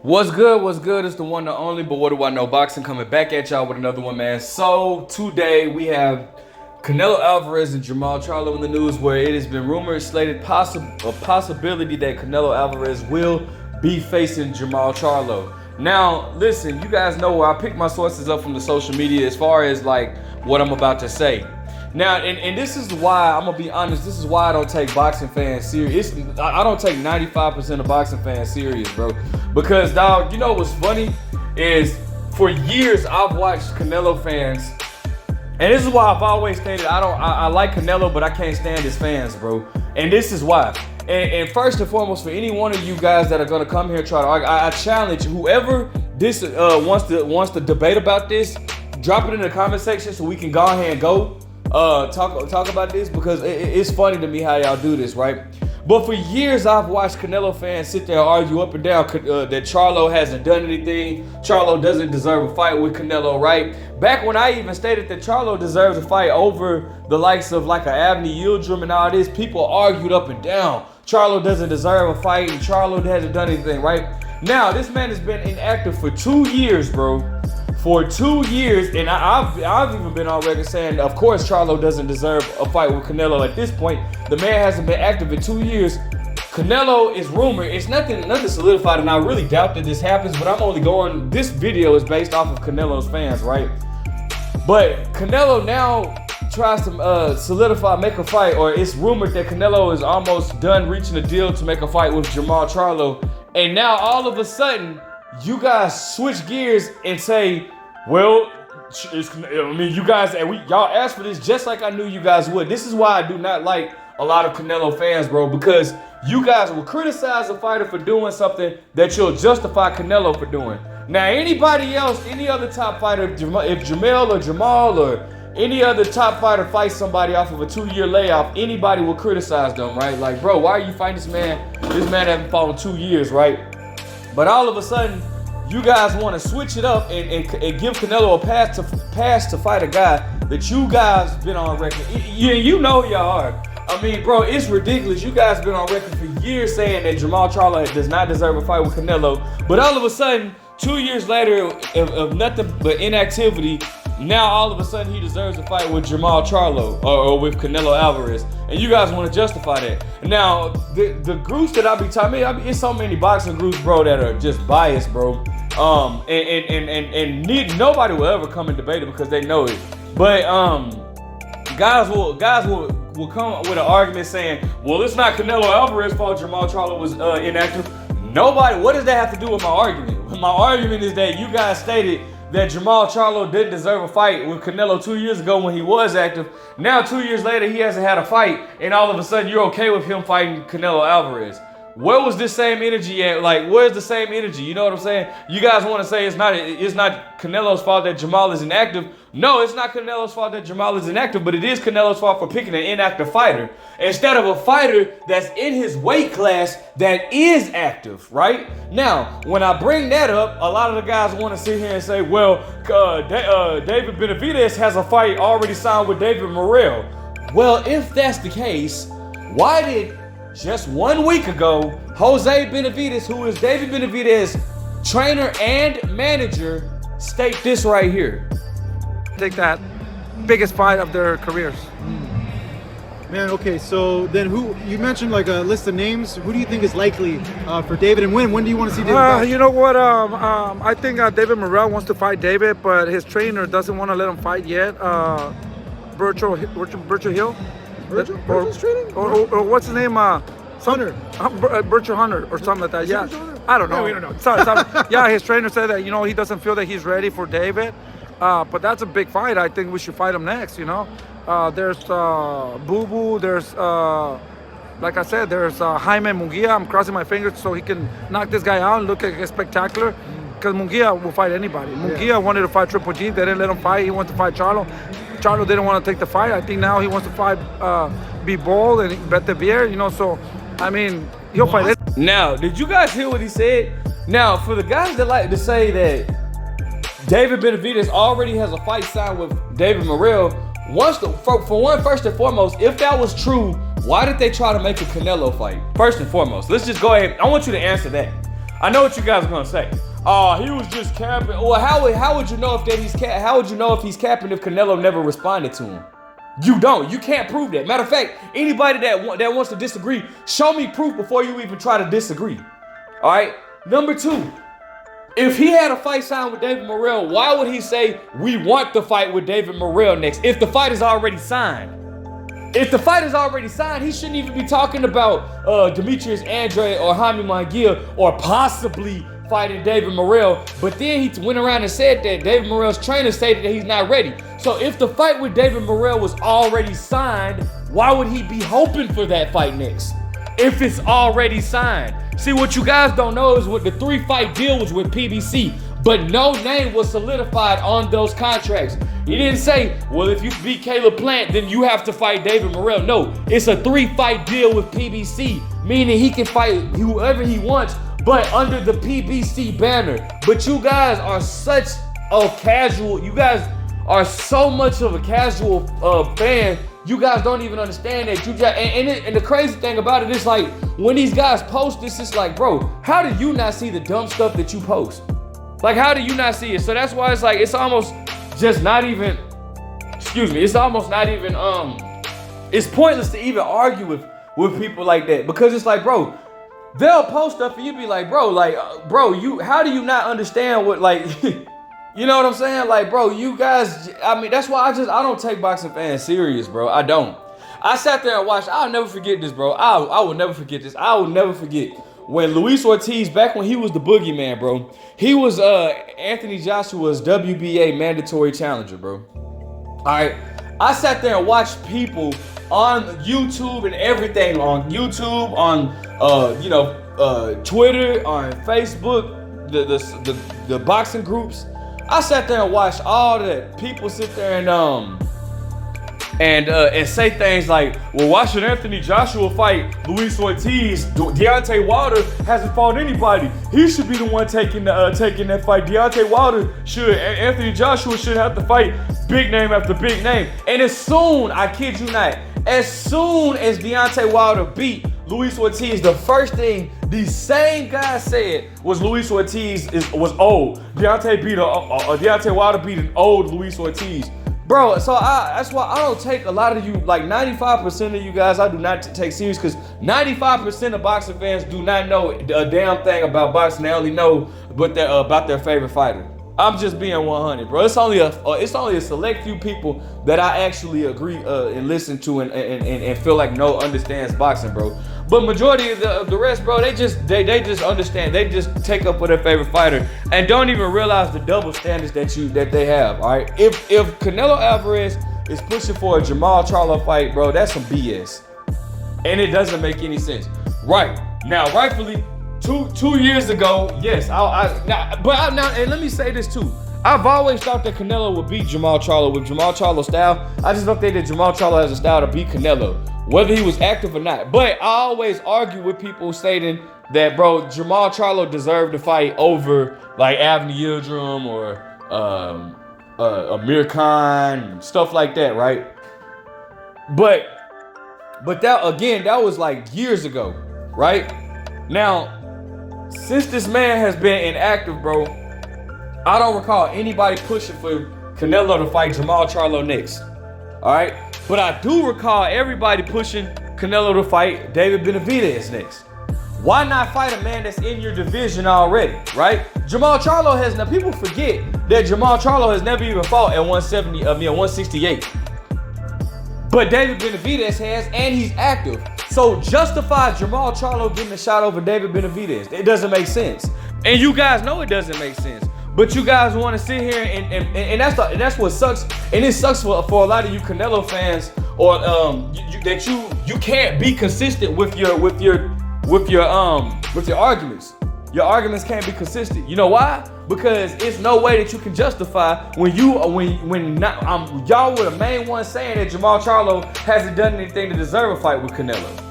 What's good? What's good? It's the one, the only, but what do I know? Boxing coming back at y'all with another one, man. So today we have Canelo Alvarez and Jermall Charlo in the news, where it has been rumored, slated, a possibility that Canelo Alvarez will be facing Jermall Charlo. Now, listen, you guys know where I pick my sources up from the social media as far as like what I'm about to say. Now, and this is why, I'm gonna be honest, this is why I don't take boxing fans serious. I don't take 95% of boxing fans serious, bro. Because, dog, you know what's funny is for years I've watched Canelo fans, and this is why I've always stated I like Canelo, but I can't stand his fans, bro. And this is why. And first and foremost, for any one of you guys that are gonna come here and try to argue, I challenge whoever this wants to debate about this, drop it in the comment section so we can go ahead and go talk about this, because it's funny to me how y'all do this, right? But for years I've watched Canelo fans sit there and argue up and down that Charlo hasn't done anything. Charlo doesn't deserve a fight with Canelo, right? Back when I even stated that Charlo deserves a fight over the likes of like a Avni Yildirim and all this, people argued up and down. Charlo doesn't deserve a fight and Charlo hasn't done anything, right? Now, this man has been inactive for 2 years, bro. For 2 years, and I've even been on record saying, of course, Charlo doesn't deserve a fight with Canelo at this point. The man hasn't been active in 2 years. Canelo is rumored. It's nothing solidified, and I really doubt that this happens, but I'm only going, this video is based off of Canelo's fans, right? But Canelo now tries to solidify, make a fight, or it's rumored that Canelo is almost done reaching a deal to make a fight with Jermall Charlo. And now all of a sudden, you guys switch gears and say, well, you guys, y'all asked for this just like I knew you guys would. This is why I do not like a lot of Canelo fans, bro, because you guys will criticize a fighter for doing something that you'll justify Canelo for doing. Now, anybody else, any other top fighter, if Jermall or Jermall or any other top fighter fights somebody off of a 2-year layoff, anybody will criticize them, right? Like, bro, why are you fighting this man? This man hasn't fought in 2 years, right? But all of a sudden, you guys want to switch it up and give Canelo a pass to fight a guy that you guys been on record. You know who y'all are. I mean, bro, it's ridiculous. You guys been on record for years saying that Jermall Charlo does not deserve a fight with Canelo. But all of a sudden, 2 years later of nothing but inactivity, now all of a sudden he deserves a fight with Jermall Charlo or with Canelo Alvarez. And you guys want to justify that. Now, the groups that I be talking about, it's so many boxing groups, bro, that are just biased, bro. Nobody will ever come and debate it because they know it. But guys will come with an argument saying, well, it's not Canelo Alvarez's fault Jermall Charlo was inactive. Nobody, what does that have to do with my argument? My argument is that you guys stated that Jermall Charlo didn't deserve a fight with Canelo 2 years ago when he was active. Now, 2 years later, he hasn't had a fight, and all of a sudden, you're okay with him fighting Canelo Alvarez. Where was this same energy at? Like, where's the same energy? You know what I'm saying? You guys want to say it's not Canelo's fault that Jermall is inactive. No, it's not Canelo's fault that Jermall is inactive, but it is Canelo's fault for picking an inactive fighter instead of a fighter that's in his weight class that is active, right? Now, when I bring that up, a lot of the guys want to sit here and say, well, David Benavidez has a fight already signed with David Morrell. Well, if that's the case, why did just 1 week ago, Jose Benavidez, who is David Benavidez's trainer and manager, state this right here? I think that biggest fight of their careers. Man, okay, so then who, you mentioned like a list of names. Who do you think is likely for David, and when? When do you want to see David back? You know what, I think David Morrell wants to fight David, but his trainer doesn't want to let him fight yet. Virtual Hill? Virgil's training? Or what's his name? Hunter. Virtual Hunter or something like that. Yeah, I don't know. No, we don't know. Sorry. Yeah, his trainer said that, he doesn't feel that he's ready for David. But that's a big fight. I think we should fight him next, There's Boo Boo. There's, like I said, there's Jaime Munguia. I'm crossing my fingers so he can knock this guy out and look spectacular. Because Munguia will fight anybody. Munguia wanted to fight Triple G. They didn't let him fight. He wanted to fight Charlo. Charlo didn't want to take the fight. I think now he wants to fight Be Bold and Bet the Beer, So, I mean, he'll fight it. Now, did you guys hear what he said? Now, for the guys that like to say that David Benavidez already has a fight signed with David Morrell, first and foremost, if that was true, why did they try to make a Canelo fight? First and foremost, let's just go ahead. I want you to answer that. I know what you guys are gonna say. Oh, he was just capping. Well, how would you know how would you know if he's capping if Canelo never responded to him? You don't. You can't prove that. Matter of fact, anybody that wants to disagree, show me proof before you even try to disagree. All right. Number 2, if he had a fight signed with David Morrell, why would he say we want the fight with David Morrell next if the fight is already signed? If the fight is already signed, he shouldn't even be talking about Demetrius Andrade or Jaime Munguia or possibly fighting David Morrell. But then he went around and said that David Morrell's trainer stated that he's not ready. So if the fight with David Morrell was already signed, why would he be hoping for that fight next? If it's already signed. See, what you guys don't know is what the 3-fight deal was with PBC, but no name was solidified on those contracts. He didn't say, well, if you beat Caleb Plant, then you have to fight David Morrell. No, it's a 3-fight deal with PBC, meaning he can fight whoever he wants, but under the PBC banner. But you guys are such a casual, you guys are so much of a casual fan. You guys don't even understand that. And the crazy thing about it is, like, when these guys post this, it's like, bro, how do you not see the dumb stuff that you post? Like, how do you not see it? So that's why it's like, it's almost just not even, it's almost not even, it's pointless to even argue with people like that, because it's like, bro, they'll post stuff and you be like, bro, like, how do you not understand what, like, you know what I'm saying? Like, bro, you guys, I mean, that's why I don't take boxing fans serious, bro. I don't. I sat there and watched. I'll never forget this, bro. I will never forget this. I will never forget when Luis Ortiz, back when he was the boogeyman, bro. He was Anthony Joshua's WBA mandatory challenger, bro. All right. I sat there and watched people on YouTube and everything, on YouTube, on Twitter, on Facebook, the boxing groups. I sat there and watched all that. People sit there and say things like, well, why should Anthony Joshua fight Luis Ortiz? Deontay Wilder hasn't fought anybody. He should be the one taking that fight. Deontay Wilder should. Anthony Joshua should have to fight big name after big name. And as soon, I kid you not, as soon as Deontay Wilder beat Luis Ortiz, the first thing these same guys said was Luis Ortiz was old. Deontay Wilder beat an old Luis Ortiz. Bro, so that's why I don't take a lot of you, like 95% of you guys, I do not take serious, because 95% of boxing fans do not know a damn thing about boxing. They only know about their favorite fighter. I'm just being 100, bro. It's only a select few people that I actually agree and listen to and feel like understands boxing, bro. But majority of the rest, bro, they just understand. They just take up for their favorite fighter and don't even realize the double standards that they have. All right, if Canelo Alvarez is pushing for a Jermall Charlo fight, bro, that's some BS, and it doesn't make any sense. Right now, rightfully. Two years ago, yes. And let me say this too. I've always thought that Canelo would beat Jermall Charlo with Jermall Charlo's style. I just don't think that Jermall Charlo has a style to beat Canelo, whether he was active or not. But I always argue with people stating that, bro, Jermall Charlo deserved to fight over like Avni Yildirim or Amir Khan, stuff like that, right? But that was like years ago, right? Now, since this man has been inactive, bro, I don't recall anybody pushing for Canelo to fight Jermall Charlo next. All right? But I do recall everybody pushing Canelo to fight David Benavidez next. Why not fight a man that's in your division already, right? Jermall Charlo has, now people forget that Jermall Charlo has never even fought at 168. But David Benavidez has, and he's active. So justify Jermall Charlo getting a shot over David Benavidez. It doesn't make sense. And you guys know it doesn't make sense. But you guys want to sit here and that's what sucks. And it sucks for a lot of you Canelo fans, or that you can't be consistent with your arguments. Your arguments can't be consistent. You know why? Because it's no way that you can justify when y'all were the main ones saying that Jermall Charlo hasn't done anything to deserve a fight with Canelo.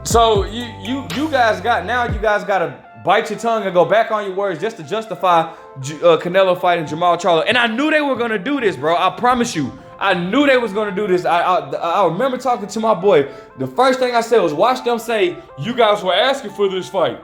So you guys got to bite your tongue and go back on your words just to justify Canelo fighting Jermall Charlo. And I knew they were gonna do this, bro. I promise you. I knew they was gonna do this. I remember talking to my boy. The first thing I said was, watch them say, you guys were asking for this fight.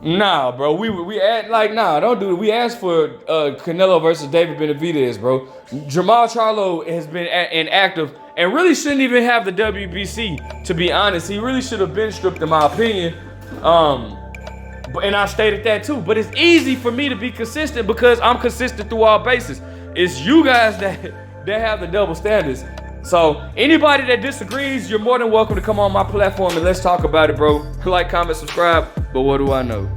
Nah, bro. Nah, don't do it. We asked for Canelo versus David Benavidez, bro. Jermall Charlo has been inactive and really shouldn't even have the WBC, to be honest. He really should have been stripped, in my opinion. And I stated that too. But it's easy for me to be consistent because I'm consistent through all bases. It's you guys that have the double standards. So anybody that disagrees, you're more than welcome to come on my platform and let's talk about it, bro. Like, comment, subscribe. But what do I know?